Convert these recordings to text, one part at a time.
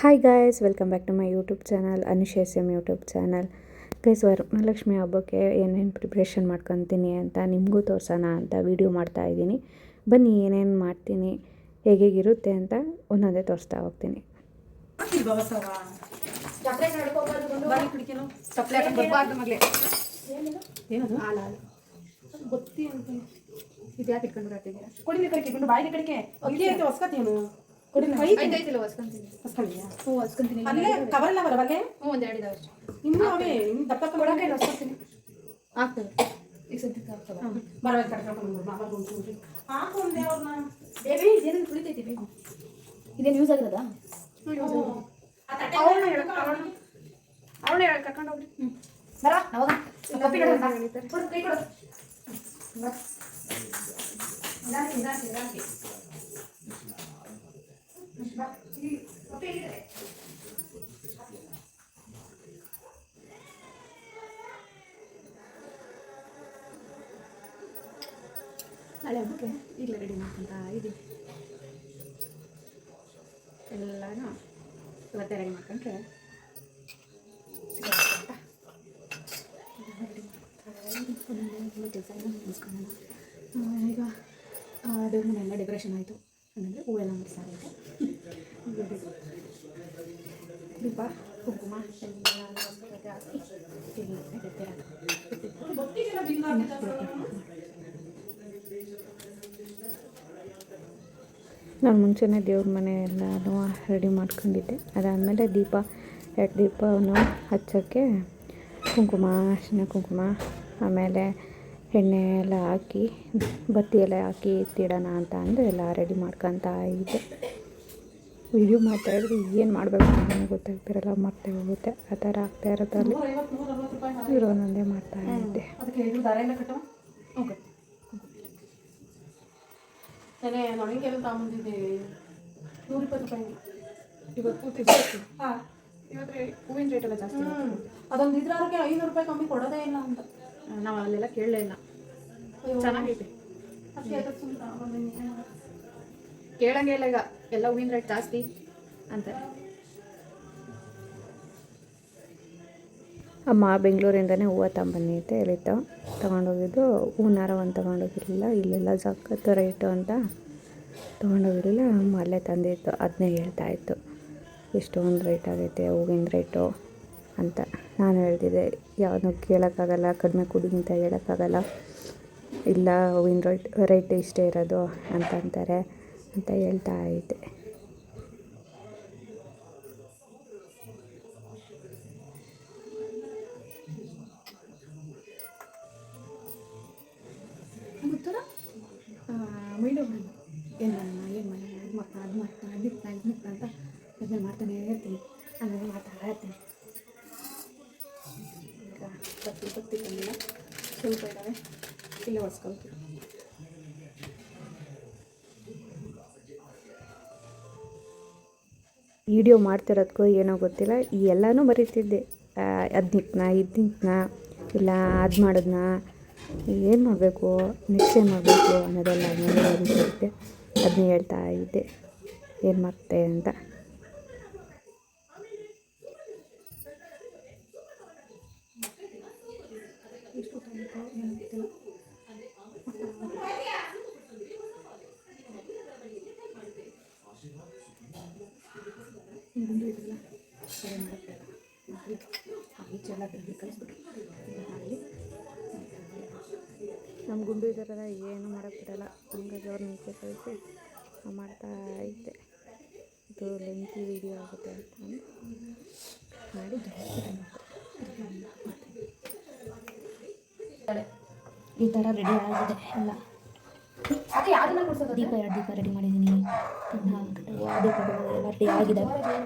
Hi guys, welcome back to my YouTube channel, Anush SM YouTube channel. Guys, Varamahalakshmi ಹಬ್ಬಕ್ಕೆ ಏನೇನು preparation ಮಾಡ್ಕೊತೀನಿ ಅಂತ ನಿಮಗೂ ತೋರಿಸೋಣ ಅಂತ ವೀಡಿಯೋ ಮಾಡ್ತಾಯಿದ್ದೀನಿ. ಬನ್ನಿ, ಏನೇನು ಮಾಡ್ತೀನಿ, ಹೇಗಿರುತ್ತೆ ಅಂತ ಒಂದೊಂದೇ ತೋರಿಸ್ತಾ ಹೋಗ್ತೀನಿ. ಕವರ್ಲ್ಲ ಬರಬಲ್ಲೆ ಇನ್ನೂ ಅವೇ ದಪ್ಪ ಕೊಡಕ್ಕೆ ಹೊಸ್ಕೊತೀನಿ ಆಗ್ತದೆ. ಈಗ ಸದ್ಯಕ್ಕೆ ಆಗ್ತದೆ ಬರಬೇಕು ಕಟ್ಕೊಂಡು ಹಾಕೊಂಡೆ ಅವ್ರನ್ನ ಬೇಬಿ ಇದೇನು ತುಳಿತೈತಿ ಬೇಕು. ಇದೇನು ಯೂಸ್ ಆಗಿರೋದಾ? ಅವಳೇ ಹೇಳಿ ಕರ್ಕೊಂಡು ಹೋಗ್ರಿ. ಬರ ಅವಾಗ ಕಪ್ಪಿ ಕಡೆ ಕೊಡು, ಕೈ ಕೊಡು. ನಾಳೆ ಹಬ್ಬಕ್ಕೆ ಈಗಲೇ ರೆಡಿ ಮಾಡ್ಕೊಂತ ಇದ್ದೀವಿ. ಎಲ್ಲನೂ ಇವತ್ತೇ ರೆಡಿ ಮಾಡ್ಕೊಂಡ್ರೆ ಕೆಲಸ ಎಲ್ಲ ಮುಗಿಸ್ಕೊಳ್ಳೋಣ. ಈಗ ದೇವ್ರ ಮನೆಯೆಲ್ಲ ಡೆಕೋರೇಷನ್ ಆಯಿತು. ಅಂದರೆ ಹೂವೆಲ್ಲ ಮುಗಿಸಾಯಿತು. ದೀಪ, ಕುಂಕುಮ ಎಲ್ಲ ಹಾಕಿ ನಾನು ಮುಂಚೆನೇ ದೇವ್ರ ಮನೆ ಎಲ್ಲನೂ ರೆಡಿ ಮಾಡ್ಕೊಂಡಿದ್ದೆ. ಅದಾದಮೇಲೆ ಎರಡು ದೀಪವನ್ನು ಹಚ್ಚೋಕ್ಕೆ ಕುಂಕುಮ, ಅರಿಶಿನ ಕುಂಕುಮ, ಆಮೇಲೆ ಎಣ್ಣೆ ಎಲ್ಲ ಹಾಕಿ ಬತ್ತಿ ಎಲ್ಲ ಹಾಕಿ ಎತ್ತಿಡೋಣ ಅಂತ ಅಂದು ಎಲ್ಲ ರೆಡಿ ಮಾಡ್ಕೊತಾ ಇದ್ದೆ. ವಿಡಿಯೋ ಮಾಡ್ತಾಯಿದ್ರೆ ಏನು ಮಾಡಬೇಕು ಅಂತ ಗೊತ್ತಾಗ್ತಿರಲ್ಲ, ಮರ್ತೇ ಹೋಗುತ್ತೆ. ಆ ಥರ ಆಗ್ತಾ ಇರೋದ್ರಲ್ಲಿ ಇರೋನೊಂದೇ ಮಾಡ್ತಾ ಇದ್ದೆ. ನಾನೇ ನನಗೆಲ್ಲ ತಗೊಂಡಿದ್ದೆ 120 ರೂಪಾಯಿ. ಇವತ್ತು ಕೂತಿದ್ದೆ. ಹಾಂ, ಇವತ್ತು ಹೂವಿನ ರೇಟ್ ಎಲ್ಲ ಜಾಸ್ತಿ. ಅದೊಂದು ಇದ್ರಾಗೆ 500 ರೂಪಾಯಿ ಕಮ್ಮಿ ಕೊಡೋದೇ ಇಲ್ಲ ಅಂತ ನಾವು ಅಲ್ಲೆಲ್ಲ ಕೇಳಲೇ ಇಲ್ಲ. ಚೆನ್ನಾಗೈತೆ, ಕೇಳಂಗೆ ಇಲ್ಲ. ಈಗ ಎಲ್ಲ ಹೂವಿನ ರೇಟ್ ಜಾಸ್ತಿ ಅಂತ. ಅಮ್ಮ ಬೆಂಗಳೂರಿಂದನೇ ಹೂವು ತಗೊಂಬನ್ನಿತ್ತೆ ಹೇಳಿತ್ತು. ತೊಗೊಂಡೋಗಿದ್ದು ಹೂನಾರ ಒಂದು ತೊಗೊಂಡೋಗಿರಲಿಲ್ಲ. ಇಲ್ಲೆಲ್ಲ ಸಖತ್ತು ರೇಟು ಅಂತ ತೊಗೊಂಡೋಗಿರಲಿಲ್ಲ. ಅಮ್ಮ ಅಲ್ಲೇ ತಂದಿತ್ತು. ಅದನ್ನೇ ಹೇಳ್ತಾಯಿತ್ತು, ಎಷ್ಟೊಂದು ರೇಟ್ ಆಗೈತೆ ಹೂವಿನ ರೇಟು ಅಂತ. ನಾನು ಹೇಳ್ತಿದ್ದೆ, ಯಾವುದೂ ಕೇಳೋಕ್ಕಾಗಲ್ಲ, ಕಡಿಮೆ ಕೊಡಿ ಅಂತ ಹೇಳೋಕ್ಕಾಗಲ್ಲ. ಇಲ್ಲ, ಹೂವಿನ ರೇಟ್ ಇಷ್ಟೇ ಇರೋದು ಅಂತಂತಾರೆ ಅಂತ ಹೇಳ್ತಾ ಇದ್ದೆ. ವೀಡಿಯೋ ಏನು ಮಾಡೋಣ, ಅದು ಮಾಡ್ತಾನೆ ಅಂತ ಅದನ್ನ ಮಾಡ್ತಾನೆ ಇರ್ತೀನಿ. ಆಮೇಲೆ ಮಾಡ್ತಾ ಇರ್ತೀನಿ. ಈಗ ಬತ್ತಿ ತಂದಿಲ್ಲ, ಸ್ವಲ್ಪ ಇದ್ದಾವೆ, ಇಲ್ಲೇ ಒರೆಸ್ಕೊಳ್ತೀನಿ. ವೀಡಿಯೋ ಮಾಡ್ತಿರೋದಕ್ಕೂ ಏನೋ ಗೊತ್ತಿಲ್ಲ, ಈ ಎಲ್ಲನೂ ಬರೀತಿದ್ದೆ. ಇದು ಇಲ್ಲ ಅದು ಮಾಡಿದ್ನ, ಏನು ಮಾಡಬೇಕು, ನೆಕ್ಸ್ಟ್ ಏನು ಮಾಡಬೇಕು ಅನ್ನೋದೆಲ್ಲ ಬರೀತಿದ್ದೆ. ಅದನ್ನೇ ಹೇಳ್ತಾ ಇದ್ದೆ, ಏನು ಮಾಡ್ತೆ ಅಂತ. ನಮ್ಮ ಗುಂಡು ಇದರಲ್ಲ, ಏನು ಮಾಡೋಕ್ಕೆ ಬಿಡಲ್ಲ. ಹಂಗಾಗಿ ಅವ್ರ ನಿಂತೆ ಕಳಿಸಿ ಮಾಡ್ತಾ ಇದ್ದೆ. ಇದು ಲೆಂತಿ ವೀಡಿಯೋ ಆಗುತ್ತೆ ಅಂತ ಮಾಡಿ ಈ ಥರ ರೆಡಿ ಆಗಿದೆ ಎಲ್ಲ. ದೀಪ 2 ದೀಪ ರೆಡಿ ಮಾಡಿದ್ದೀನಿ. ದೀಪಗಳು ಎಲ್ಲ ರೆಡಿ ಆಗಿದೆ,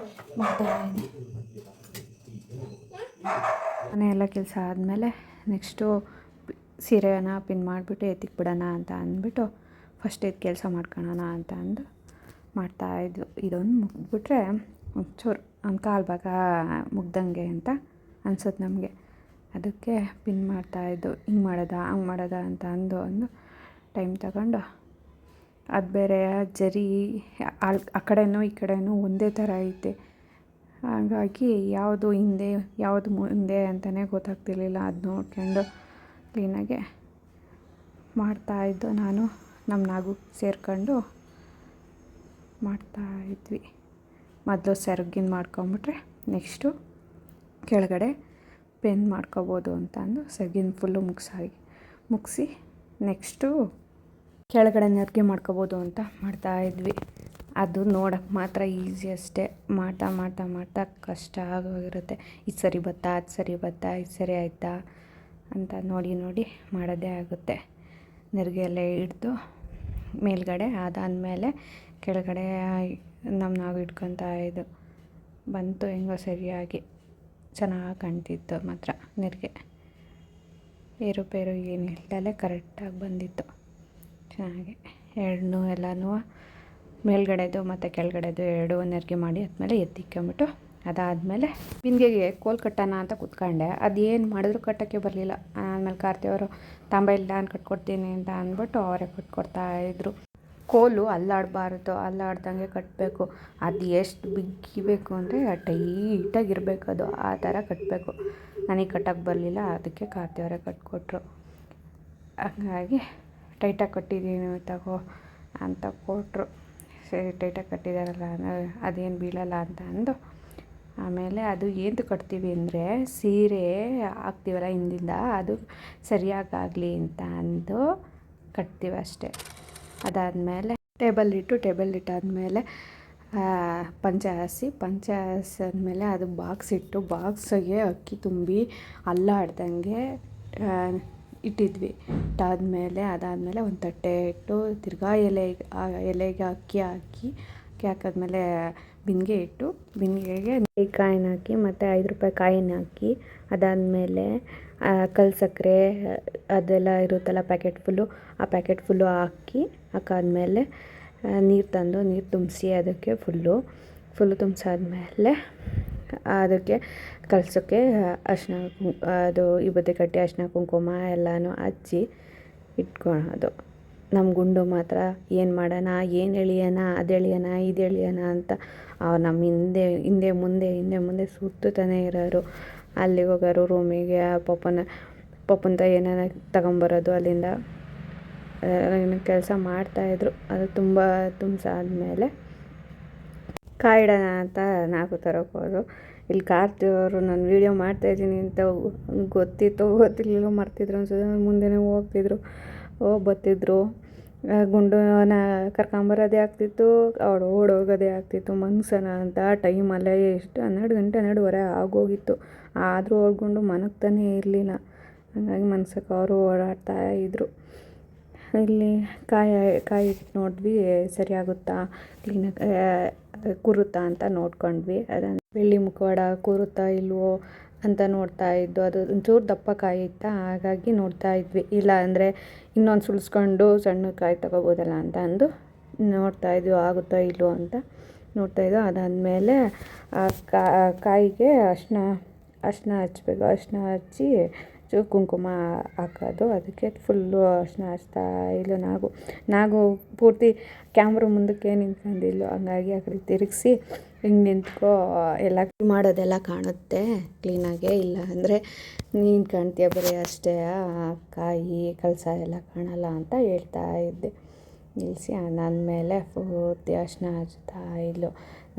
ಮಾಡ್ತಾ ಇದೆ. ಮನೆ ಎಲ್ಲ ಕೆಲಸ ಆದಮೇಲೆ ನೆಕ್ಸ್ಟು ಸೀರೆನ ಪಿನ್ ಮಾಡಿಬಿಟ್ಟು ಎತ್ತಿಗೆ ಬಿಡೋಣ ಅಂತ ಅಂದ್ಬಿಟ್ಟು ಫಸ್ಟ್ ಇದು ಕೆಲಸ ಮಾಡ್ಕೊಳ್ಳೋಣ ಅಂತ ಅಂದು ಮಾಡ್ತಾಯಿದ್ವು. ಇದೊಂದು ಮುಗಿದ್ಬಿಟ್ರೆ ಒಂಚೂರು ಒಂದು ಕಾಲು ಭಾಗ ಮುಗ್ದಂಗೆ ಅಂತ ಅನ್ಸುತ್ತೆ ನಮಗೆ. ಅದಕ್ಕೆ ಪಿನ್ ಮಾಡ್ತಾಯಿದ್ದು. ಹಿಂಗೆ ಮಾಡೋದಾ ಹಂಗೆ ಮಾಡೋದಾ ಅಂತ ಒಂದು ಟೈಮ್ ತಗೊಂಡು, ಅದು ಬೇರೆ ಜರಿ ಆ ಕಡೆನೂ ಈ ಕಡೆನೂ ಒಂದೇ ಥರ ಐತೆ. ಹಾಗಾಗಿ ಯಾವುದು ಹಿಂದೆ ಯಾವುದು ಮುಂದೆ ಅಂತಲೇ ಗೊತ್ತಾಗ್ತಿರ್ಲಿಲ್ಲ. ಅದು ನೋಡ್ಕೊಂಡು ಕ್ಲೀನಾಗೆ ಮಾಡ್ತಾಯಿದ್ದು ನಾನು ನಮ್ಮ ನಾಗು ಸೇರ್ಕೊಂಡು ಮಾಡ್ತಾಯಿದ್ವಿ. ಮೊದಲು ಸೆರಗಿನ ಮಾಡ್ಕೊಂಬಿಟ್ರೆ ನೆಕ್ಸ್ಟು ಕೆಳಗಡೆ ಪೆನ್ ಮಾಡ್ಕೋಬೋದು ಅಂತ ಅಂದು ಸೆರಗಿನ ಫುಲ್ಲು ಮುಗಿಸಿ ನೆಕ್ಸ್ಟು ಕೆಳಗಡೆ ನೆರಿಗೆ ಮಾಡ್ಕೋಬೋದು ಅಂತ ಮಾಡ್ತಾಯಿದ್ವಿ. ಅದು ನೋಡೋಕ್ಕೆ ಮಾತ್ರ ಈಸಿ ಅಷ್ಟೇ, ಮಾಡ್ತಾ ಕಷ್ಟ ಆಗೋಗಿರುತ್ತೆ. ಇದು ಸರಿ ಬತ್ತಾ, ಅದು ಸರಿ ಬತ್ತಾ, ಇದು ಸರಿ ಆಯಿತಾ ಅಂತ ನೋಡಿ ಮಾಡೋದೇ ಆಗುತ್ತೆ. ನೆರಿಗೆ ಎಲ್ಲ ಹಿಡ್ದು ಮೇಲ್ಗಡೆ ಅದಾದಮೇಲೆ ಕೆಳಗಡೆ ನಾವು ಇಟ್ಕೊತಾ ಇದ್ದು ಬಂತು ಹೆಂಗೋ ಸರಿಯಾಗಿ ಚೆನ್ನಾಗಿ ಕಾಣ್ತಿತ್ತು. ಮಾತ್ರ ನೆರಿಗೆ ಏರುಪೇರು ಏನಿಲ್ಲದಲೇ ಕರೆಕ್ಟಾಗಿ ಬಂದಿತ್ತು ಚೆನ್ನಾಗಿ. ಎರಡನ್ನೂ ಎಲ್ಲನೂ ಮೇಲ್ಗಡೆದು ಮತ್ತು ಕೆಳಗಡೆದು ಎರಡು ನೆರಿಗೆ ಮಾಡಿ ಆದಮೇಲೆ ಎತ್ತಿಕ್ಕೊಂಬಿಟ್ಟು ಅದಾದಮೇಲೆ ಬಿಂದಿಗೆಗೆ ಕೋಲ್ ಕಟ್ಟೋಣ ಅಂತ ಕೂತ್ಕೊಂಡೆ. ಅದೇನು ಮಾಡಿದ್ರು ಕಟ್ಟೋಕ್ಕೆ ಬರಲಿಲ್ಲ. ಆಮೇಲೆ ಕಾರ್ತಿಯವರು ತಾಂಬ ನಾನು ಕಟ್ಕೊಡ್ತೀನಿ ಅಂತ ಅಂದ್ಬಿಟ್ಟು ಅವರೇ ಕಟ್ಕೊಡ್ತಾಯಿದ್ರು. ಕೋಲು ಅಲ್ಲಾಡ್ದಂಗೆ ಕಟ್ಟಬೇಕು. ಅದು ಎಷ್ಟು ಬಿಗಿಬೇಕು ಅಂದರೆ ಟೈಟಾಗಿರಬೇಕು, ಅದು ಆ ಥರ ಕಟ್ಟಬೇಕು. ನನಗೆ ಕಟ್ಟೋಕ್ಕೆ ಬರಲಿಲ್ಲ, ಅದಕ್ಕೆ ಕಾರ್ತಿಯವರೇ ಕಟ್ಕೊಟ್ರು. ಹಂಗಾಗಿ ಟೈಟಾಗಿ ಕಟ್ಟಿದ್ದೀನಿ ತಗೋ ಅಂತ ಕೊಟ್ಟರು. ಸರಿ ಟೈಟಾಗಿ ಕಟ್ಟಿದಾರಲ್ಲ ಅದೇನು ಬೀಳಲ್ಲ ಅಂತ ಅಂದು ಆಮೇಲೆ ಅದು ಏನು ಕಟ್ತೀವಿ ಅಂದರೆ ಸೀರೆ ಹಾಕ್ತೀವಲ್ಲ ಹಿಂದಿಂದ ಅದು ಸರಿಯಾಗಲಿ ಅಂತ ಅಂದು ಕಟ್ತೀವಿ ಅಷ್ಟೇ. ಅದಾದಮೇಲೆ ಟೇಬಲ್ ಇಟ್ಟಾದಮೇಲೆ ಪಂಚೆ ಹಾಸಿದ್ಮೇಲೆ ಅದು ಬಾಕ್ಸಿಗೆ ಅಕ್ಕಿ ತುಂಬಿ ಅಲ್ಲಾಡ್ದಂಗೆ ಇಟ್ಟಿದ್ವಿ. ಅದಾದಮೇಲೆ ಒಂದು ತಟ್ಟೆ ಇಟ್ಟು ತಿರ್ಗಾ ಎಲೆಗೆ ಅಕ್ಕಿ ಹಾಕಿದ್ಮೇಲೆ ಬಿಂದಿಗೆ ಇಟ್ಟು ಬಿಂದಿಗೆಗೆ ಕಾಯಿನ ಹಾಕಿ ಮತ್ತು 5 ರೂಪಾಯಿ ಕಾಯಿನ ಹಾಕಿ ಅದಾದಮೇಲೆ ಕಲ್ಲು ಸಕ್ಕರೆ ಅದೆಲ್ಲ ಇರುತ್ತಲ್ಲ ಆ ಪ್ಯಾಕೆಟ್ ಫುಲ್ಲು ಹಾಕಾದ್ಮೇಲೆ ನೀರು ತುಂಬಿಸಿ ಅದಕ್ಕೆ ಫುಲ್ಲು ತುಂಬಿಸಾದ್ಮೇಲೆ ಅದಕ್ಕೆ ಕಲಸೋಕ್ಕೆ ಅರಿಶಿನ ಅದು ವಿಭೂತಿ ಕಟ್ಟಿ ಅರಿಶಿನ ಕುಂಕುಮ ಎಲ್ಲನೂ ಹಚ್ಚಿ ಇಟ್ಕೊಳೋದು. ನಮ್ಮ ಗುಂಡು ಮಾತ್ರ ಏನು ಮಾಡೋಣ, ಏನು ಎಳಿಯೋಣ, ಅದು ಎಳಿಯೋಣ ಇದು ಎಳಿಯೋಣ ಅಂತ ನಮ್ಮ ಹಿಂದೆ ಮುಂದೆ ಸುತ್ತುತ್ತಾನೆ ಇರೋರು. ಅಲ್ಲಿಗೆ ಹೋಗೋರು ರೂಮಿಗೆ ಪಪ್ಪಂತ ಏನಾರ ತಗೊಂಬರೋದು ಅಲ್ಲಿಂದ ಕೆಲಸ ಮಾಡ್ತಾಯಿದ್ರು. ಅದು ತುಂಬ ತುಂಬಿಸಾದ್ಮೇಲೆ ಕಾಯಿ ಇಡೋಣ ಅಂತ ನಾವು ತರೋಕೆ ಹೋದ್ರು. ಇಲ್ಲಿ ಕಾರ್ತಿಯವರು ನಾನು ವೀಡಿಯೋ ಮಾಡ್ತಾಯಿದ್ದೀನಿ ಅಂತ ಗೊತ್ತಿರಲಿಲ್ಲ, ಮರ್ತಿದ್ರು ಅನ್ಸುತ್ತೆ. ಮುಂದೆನೇ ಬರ್ತಿದ್ರು. ಗುಂಡನ ಕರ್ಕೊಂಬರೋದೇ ಆಗ್ತಿತ್ತು, ಅವಳು ಓಡೋಗೋದೇ ಆಗ್ತಿತ್ತು. ಮನ್ಸನ ಅಂತ ಟೈಮಲ್ಲೇ ಎಷ್ಟು 12:30 ಆಗೋಗಿತ್ತು. ಆದರೂ ಗುಂಡು ಮನಗ್ತಾನೇ ಇರಲಿಲ್ಲ. ಹಾಗಾಗಿ ಮನ್ಸಕ್ಕೆ ಅವರು ಓಡಾಡ್ತಾಯಿದ್ರು. ಇಲ್ಲಿ ಕಾಯಿ ಇಟ್ಟು ನೋಡಿದ್ವಿ ಸರಿಯಾಗುತ್ತಾ ಕ್ಲೀನಾಗಿ ಕೂರುತ್ತಾ ಅಂತ ನೋಡ್ಕೊಂಡ್ವಿ. ಅದನ್ನು ಬೆಳ್ಳಿ ಮುಖವಾಡ ಕೂರುತ್ತಾ ಇಲ್ವೋ ಅಂತ ನೋಡ್ತಾಯಿದ್ದು. ಅದು ಒಂಚೂರು ದಪ್ಪ ಕಾಯಿ ಇತ್ತ, ಹಾಗಾಗಿ ನೋಡ್ತಾಯಿದ್ವಿ. ಇಲ್ಲ ಅಂದರೆ ಇನ್ನೊಂದು ಸುಳಿಸ್ಕೊಂಡು ಸಣ್ಣ ಕಾಯಿ ತಗೋಬೋದಲ್ಲ ಅಂತ ಅಂದು ನೋಡ್ತಾಯಿದ್ವಿ, ಆಗುತ್ತೋ ಇಲ್ವೋ ಅಂತ ನೋಡ್ತಾಯಿದ್ವಿ. ಅದಾದಮೇಲೆ ಕಾಯಿಗೆ ಅರಿಶಿನ ಹಚ್ಚಬೇಕು. ಅರಿಶಿನ ಹಚ್ಚಿ ಕುಂಕುಮ ಹಾಕೋದು. ಅದಕ್ಕೆ ಫುಲ್ಲು ಅರಿಶಿನ ಹಚ್ತಾ ಇಲ್ಲ ನಾವು ಪೂರ್ತಿ ಕ್ಯಾಮ್ರಾ ಮುಂದಕ್ಕೆ ನಿಂತ್ಕೊಂಡಿಲ್ಲ. ಹಂಗಾಗಿ ಆ ಕಡೆ ತಿರುಗಿಸಿ ಹಿಂಗೆ ನಿಂತ್ಕೋ, ಎಲ್ಲ ಮಾಡೋದೆಲ್ಲ ಕಾಣುತ್ತೆ ಕ್ಲೀನಾಗೆ. ಇಲ್ಲ ಅಂದರೆ ನೀನು ಕಾಣ್ತೀಯ ಬರೀ ಅಷ್ಟೇ, ಕಾಯಿ ಕಳಸ ಎಲ್ಲ ಕಾಣಲ್ಲ ಅಂತ ಹೇಳ್ತಾ ಇದ್ದೆ. ನಿಲ್ಲಿಸಿ ಅದಾದಮೇಲೆ ಪೂರ್ತಿ ಅರಿಶಿನ ಹಚ್ತಾ ಇದ್ಲು.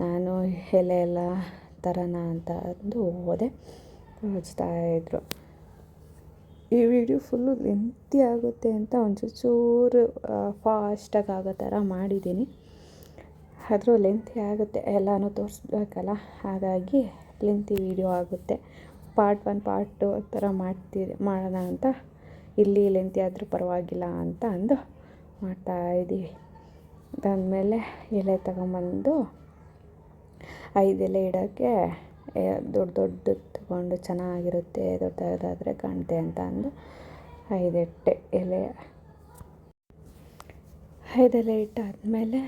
ನಾನು ಎಲೆ ಎಲ್ಲ ತರೋಣ ಅಂತ ಅಂದು ಹೋದೆ. ಹಚ್ತಾಯಿದ್ರು. ಈ ವಿಡಿಯೋ ಫುಲ್ಲು ಲೆಂತಿ ಆಗುತ್ತೆ ಅಂತ ಒಂಚೂರು ಫಾಸ್ಟಾಗಿ ಆಗೋ ಥರ ಮಾಡಿದ್ದೀನಿ. ಆದರೂ ಲೆಂತಿ ಆಗುತ್ತೆ, ಎಲ್ಲನೂ ತೋರಿಸ್ಬೇಕಲ್ಲ, ಹಾಗಾಗಿ ಲೆಂತಿ ವಿಡಿಯೋ ಆಗುತ್ತೆ. ಪಾರ್ಟ್ 1 ಪಾರ್ಟ್ 2 ಥರ ಮಾಡೋಣ ಅಂತ ಇಲ್ಲಿ ಲೆಂತಿ ಆದರೂ ಪರವಾಗಿಲ್ಲ ಅಂತ ಅಂದು ಮಾಡ್ತಾಯಿದ್ದೀವಿ. ಅದಾದಮೇಲೆ ಎಲೆ ತಗೊಂಬಂದು 5 ಎಲೆ ಇಡೋಕ್ಕೆ ದೊಡ್ಡ ತಗೊಂಡು ಚೆನ್ನಾಗಿರುತ್ತೆ, ದೊಡ್ಡದಾದರೆ ಕಾಣುತ್ತೆ ಅಂತ ಅಂದು 5 ಎಲೆ ಇಟ್ಟಾದಮೇಲೆ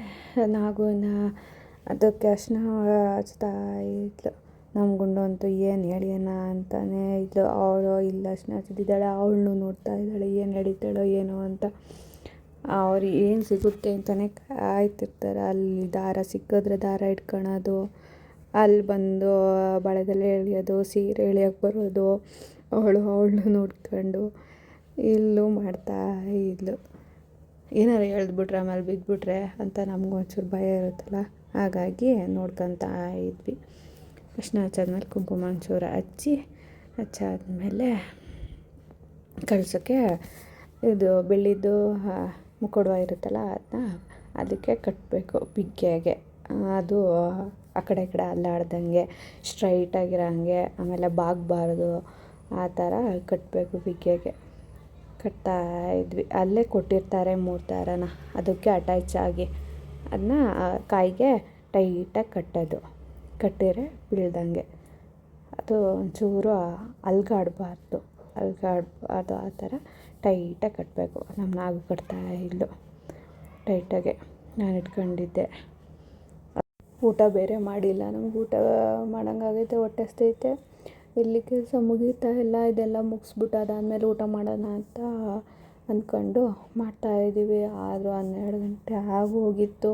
ನಾಗುನ ಅದಕ್ಕೆ ಅರಿಶಿನ ಹಚ್ತಾ ಇದ್ಲು. ನಮ್ಮ ಗುಂಡು ಅಂತೂ ಏನು ಎಳಿಯೋಣ ಅಂತಾನೆ ಇದ್ಲು. ಅವಳು ಇಲ್ಲ ಅರಿಶಿನ ಹಚ್ಚಿದ್ದಾಳೆ, ಅವಳನ್ನು ನೋಡ್ತಾ ಇದ್ದಾಳೆ ಏನು ಎಳಿತಾಳೋ ಏನೋ ಅಂತ. ಅವ್ರು ಏನು ಸಿಗುತ್ತೆ ಅಂತಲೇ ಕಾಯ್ತಿರ್ತಾರೆ. ಅಲ್ಲಿ ದಾರ ಸಿಕ್ಕಿದ್ರೆ ದಾರ ಇಟ್ಕೊಳೋದು, ಅಲ್ಲಿ ಬಂದು ಬಳೆದಲ್ಲೇ ಎಳೆಯೋದು, ಸೀರೆ ಎಳೆಯೋಕ್ಕೆ ಬರೋದು, ಅವಳು ನೋಡ್ಕೊಂಡು ಇಲ್ಲೂ ಮಾಡ್ತಾ ಇದ್ಲು. ಏನಾರು ಎಳೆದ್ಬಿಟ್ರೆ ಆಮೇಲೆ ಬಿದ್ದುಬಿಟ್ರೆ ಅಂತ ನಮಗೂ ಒಂಚೂರು ಭಯ ಇರುತ್ತಲ್ಲ, ಹಾಗಾಗಿ ನೋಡ್ಕೊತಾ ಇದ್ವಿ. ಅರ್ಶಿನ ಹಚ್ಚಾದ್ಮೇಲೆ ಕುಂಕುಮ ಒಂಚೂರು ಹಚ್ಚಾದ್ಮೇಲೆ ಕಳ್ಸೋಕ್ಕೆ ಇದು ಬೆಳ್ಳಿದ್ದು ಮುಖೊಡವ ಇರುತ್ತಲ್ಲ ಅದನ್ನ ಅದಕ್ಕೆ ಕಟ್ಟಬೇಕು ಪಿಗ್ಗೆಗೆ. ಅದು ಆ ಕಡೆ ಈ ಕಡೆ ಅಲ್ಲಾಡ್ದಂಗೆ ಸ್ಟ್ರೈಟಾಗಿರೋ ಹಂಗೆ, ಆಮೇಲೆ ಬಾಗಬಾರ್ದು, ಆ ಥರ ಕಟ್ಟಬೇಕು ಪಿಗ್ಗೆಗೆ. ಕಟ್ತಾ ಇದ್ವಿ. ಅಲ್ಲೇ ಕೊಟ್ಟಿರ್ತಾರೆ 3 ದಾರನ, ಅದಕ್ಕೆ ಅಟ್ಯಾಚ್ ಆಗಿ ಅದನ್ನ ಕಾಯಿಗೆ ಟೈಟಾಗಿ ಕಟ್ಟೋದು. ಕಟ್ಟಿದ್ರೆ ಬೀಳ್ದಂಗೆ. ಅದು ಒಂಚೂರು ಅಲ್ಗಾಡಬಾರ್ದು, ಆ ಥರ ಟೈಟಾಗಿ ಕಟ್ಟಬೇಕು. ನಮ್ಮ ನಾಗು ಕಟ್ತಾ ಇದ್ಲು ಟೈಟಾಗೆ. ನಾನು ಇಟ್ಕೊಂಡಿದ್ದೆ. ಊಟ ಬೇರೆ ಮಾಡಿಲ್ಲ. ನಮ್ಗೆ ಊಟ ಮಾಡೋಂಗಾಗೈತೆ, ಹೊಟ್ಟೆ ಹಸ್ತೈತೆ. ಇಲ್ಲಿ ಕೆಲಸ ಮುಗೀತಾ ಇಲ್ಲ, ಇದೆಲ್ಲ ಮುಗಿಸ್ಬಿಟ್ಟು ಅದಾದಮೇಲೆ ಊಟ ಮಾಡೋಣ ಅಂತ ಅಂದ್ಕೊಂಡು ಮಾಡ್ತಾಯಿದ್ದೀವಿ. ಆದರೂ 12 ಗಂಟೆ ಆಗೋಗಿತ್ತು.